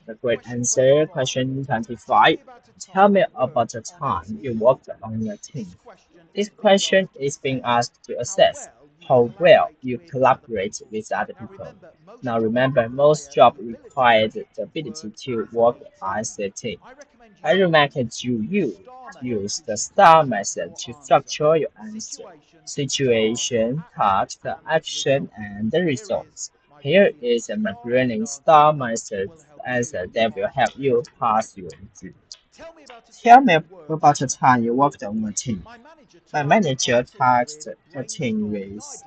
The great answer. Question 25. Tell me about the time you worked on a team. This question is being asked to assess how well you collaborate with other people. Now remember, most jobs require the ability to work as a team. I recommend you use the STAR method to structure your answer. Situation, task, action, and the results. Here is a McGrath STAR method answer that will help you pass your exam. Tell me about a time you worked on a team. My manager tasked the team with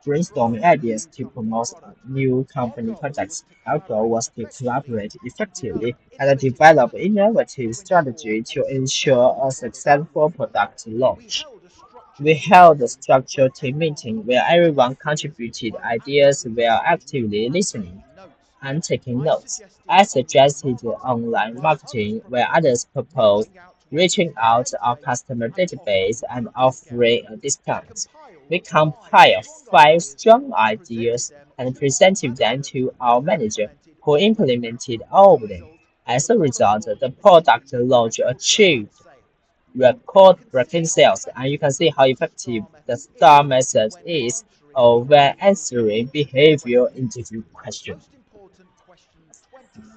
brainstorming ideas to promote a new company projects. Our goal was to collaborate effectively and develop innovative strategy to ensure a successful product launch. We held a structured team meeting where everyone contributed ideas while actively listening and taking notes. I suggested online marketing where others proposed reaching out to our customer database and offering a discount. We compiled five strong ideas and presented them to our manager, who implemented all of them. As a result, the product launch achieved record-breaking sales, and you can see how effective the STAR method is when answering behavioral interview questions.